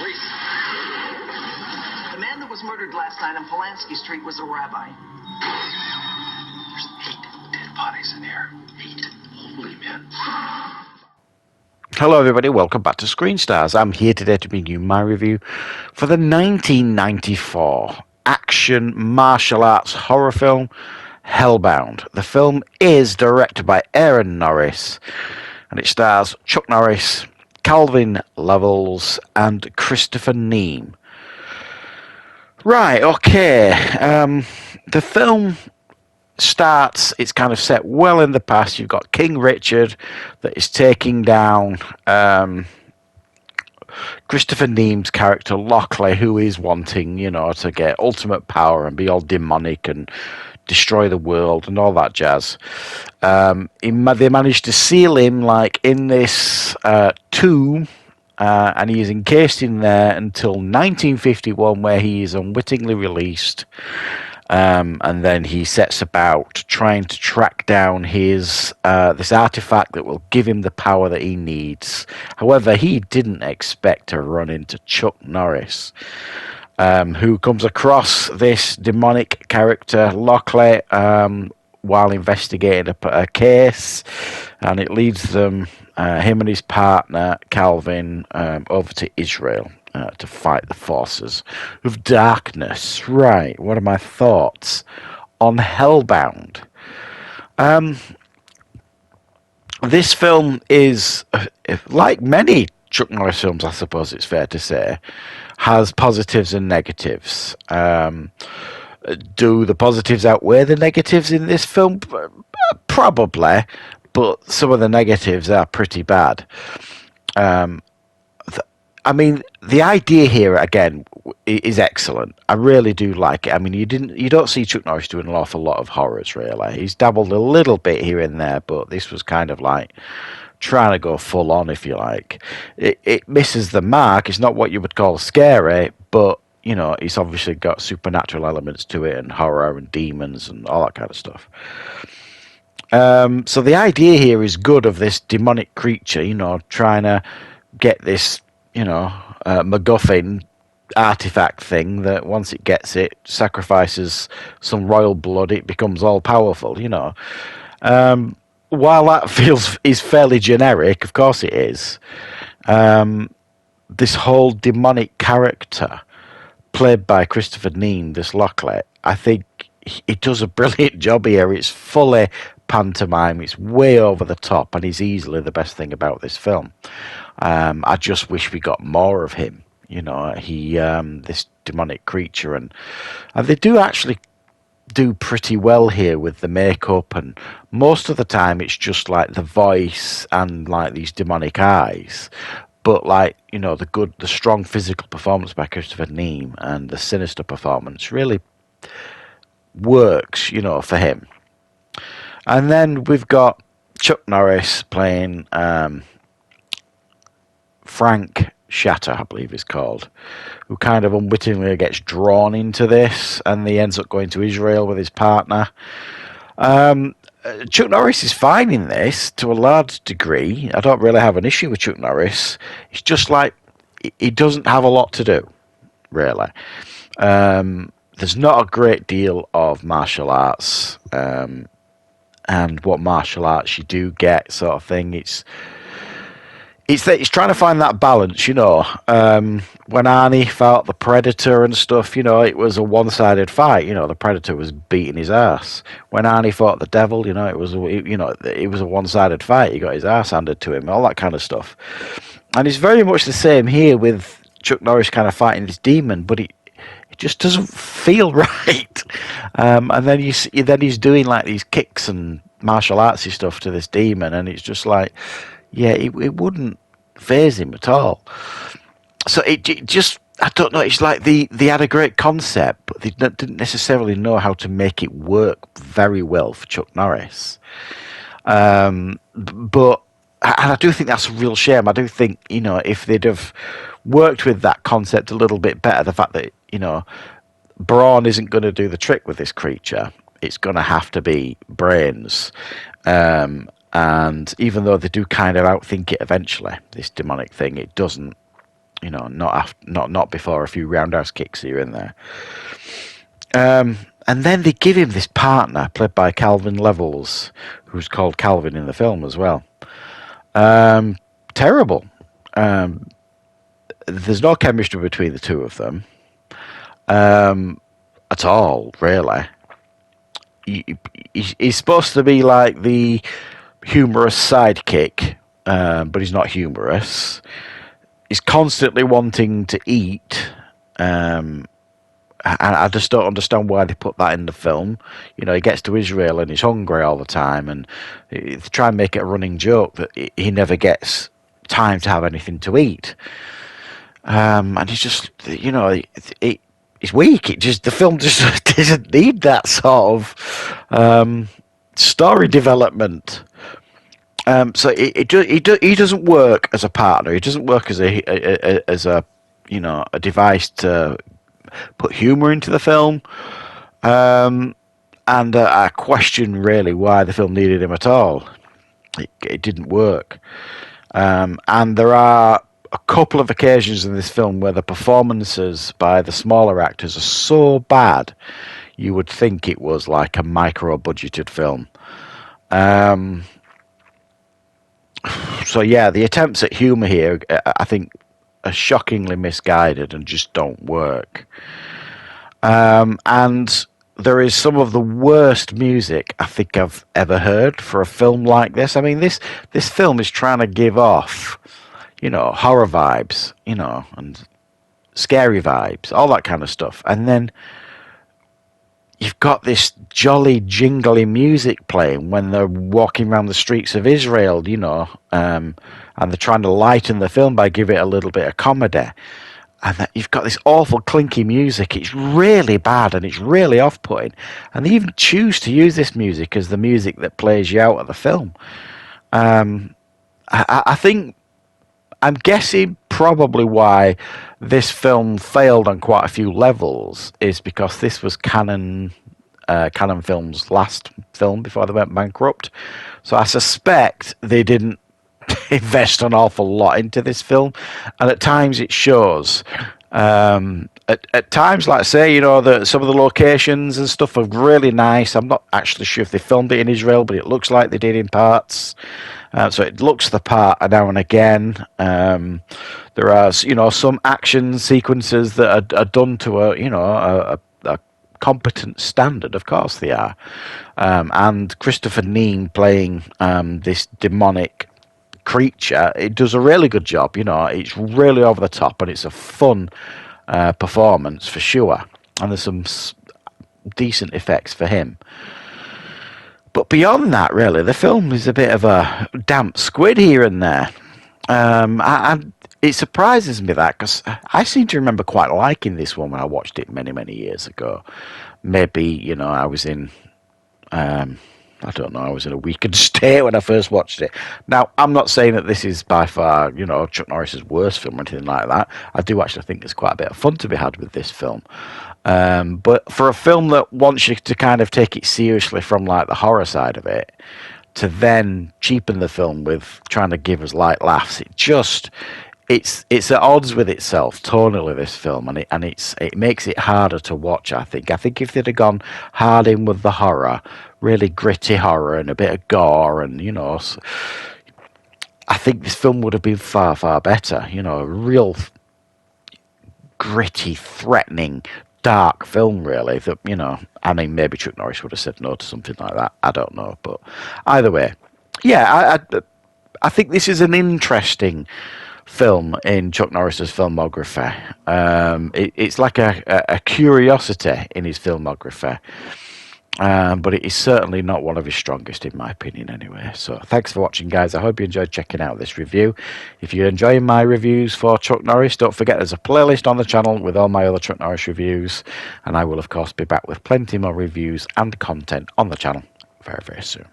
Wait. The man that was murdered last night on Polanski Street was a rabbi. There's 8 dead bodies in here. 8. Holy man. Hello everybody, welcome back to Screenstars. I'm here today to bring you my review for the 1994 action martial arts horror film Hellbound. The film is directed by Norris and it stars Chuck Norris, Calvin Levels and Christopher Neame. Right, okay. The film starts, it's kind of set well in the past. You've got King Richard that is taking down Christopher Neame's character Lockley, who is wanting, to get ultimate power and be all demonic and destroy the world and all that jazz. They managed to seal him like in this tomb, and he is encased in there until 1951, where he is unwittingly released. And then he sets about trying to track down his this artifact that will give him the power that he needs. However, he didn't expect to run into Chuck Norris, who comes across this demonic character, Lockley, while investigating a case, and it leads them, him and his partner, Calvin, over to Israel. To fight the forces of darkness. Right, what are my thoughts on Hellbound? This film is, like many Chuck Norris films, I suppose it's fair to say, has positives and negatives. Do the positives outweigh the negatives in this film? Probably, but some of the negatives are pretty bad. I mean, the idea here again is excellent. I really do like it. I mean, you don't see Chuck Norris doing an awful lot of horrors, really. He's dabbled a little bit here and there, but this was kind of like trying to go full on, if you like. It misses the mark. It's not what you would call scary, but it's obviously got supernatural elements to it and horror and demons and all that kind of stuff. So the idea here is good of this demonic creature, trying to get this MacGuffin artifact thing that once it gets it, sacrifices some royal blood, it becomes all powerful. While that is fairly generic, of course it is. This whole demonic character played by Christopher Neame, this Lockley, I think he does a brilliant job here. It's fully pantomime, it's way over the top, and he's easily the best thing about this film. I just wish we got more of him. This demonic creature, and they do actually do pretty well here with the makeup, and most of the time it's just like the voice and like these demonic eyes. But the strong physical performance by Christopher Neame and the sinister performance really works, for him. And then we've got Chuck Norris playing Frank Shatter, I believe he's called, who kind of unwittingly gets drawn into this, and he ends up going to Israel with his partner. Chuck Norris is fine in this to a large degree. I don't really have an issue with Chuck Norris. It's just like he doesn't have a lot to do, really. There's not a great deal of martial arts, and what martial arts you do get, sort of thing. It's trying to find that balance, when Arnie fought the Predator and stuff, it was a one-sided fight. The Predator was beating his ass. When Arnie fought the Devil, it was a one-sided fight. He got his ass handed to him, all that kind of stuff. And it's very much the same here with Chuck Norris kind of fighting this demon, but it just doesn't feel right. And then he's doing like these kicks and martial artsy stuff to this demon, and it's just like, yeah, it wouldn't faze him at all. So it just, I don't know, it's like they had a great concept, but they didn't necessarily know how to make it work very well for Chuck Norris. And I do think that's a real shame. I do think, if they'd have worked with that concept a little bit better, the fact that, brawn isn't going to do the trick with this creature, it's going to have to be brains. And even though they do kind of outthink it eventually, this demonic thing, it doesn't You know, not before a few roundhouse kicks here and there. And then they give him this partner played by Calvin Levels, who's called Calvin in the film as well. Terrible. There's no chemistry between the two of them at all, really. He's supposed to be like the humorous sidekick, but he's not humorous. He's constantly wanting to eat, and I just don't understand why they put that in the film. You know, he gets to Israel and he's hungry all the time, and they try and make it a running joke that he never gets time to have anything to eat. And he's just, you know, it's weak. The film just doesn't need that sort of story development. So he doesn't work as a partner. He doesn't work as a you know, a device to put humour into the film. And I question really why the film needed him at all. It didn't work. And there are a couple of occasions in this film where the performances by the smaller actors are so bad you would think it was like a micro-budgeted film. So yeah, the attempts at humour here, I think, are shockingly misguided and just don't work. And there is some of the worst music I think I've ever heard for a film like this. I mean, this film is trying to give off, you know, horror vibes, you know, and scary vibes, all that kind of stuff. And then you've got this jolly, jingly music playing when they're walking around the streets of Israel, you know, and they're trying to lighten the film by giving it a little bit of comedy. And you've got this awful clinky music. It's really bad and it's really off-putting. And they even choose to use this music as the music that plays you out of the film. I think, I'm guessing probably why this film failed on quite a few levels is because this was Canon Films' last film before they went bankrupt. So I suspect they didn't invest an awful lot into this film, and at times it shows. At times, like I say, you know, some of the locations and stuff are really nice. I'm not actually sure if they filmed it in Israel, but it looks like they did in parts. So it looks the part now and again. There are, you know, some action sequences that are done to a competent standard. Of course they are. And Christopher Neame playing this demonic creature, it does a really good job. You know, it's really over the top and it's a fun performance for sure. And there's some decent effects for him. But beyond that, really, the film is a bit of a damp squid here and there. And it surprises me that, because I seem to remember quite liking this one when I watched it many, many years ago. Maybe, you know, I was in, I don't know, I was in a weakened state when I first watched it. Now, I'm not saying that this is by far, you know, Chuck Norris's worst film or anything like that. I do actually think there's quite a bit of fun to be had with this film. But for a film that wants you to kind of take it seriously from like the horror side of it, to then cheapen the film with trying to give us light laughs, it's at odds with itself tonally, this film, and it makes it harder to watch. I think if they'd have gone hard in with the horror, really gritty horror and a bit of gore, and you know, I think this film would have been far, far better. You know, a real gritty, threatening, dark film, really. That, you know, I mean, maybe Chuck Norris would have said no to something like that. I don't know, but either way, yeah, I think this is an interesting film in Chuck Norris's filmography. It's like a curiosity in his filmography. But it is certainly not one of his strongest, in my opinion, anyway. So thanks for watching, guys. I hope you enjoyed checking out this review. If you're enjoying my reviews for Chuck Norris, don't forget there's a playlist on the channel with all my other Chuck Norris reviews. And I will, of course, be back with plenty more reviews and content on the channel very, very soon.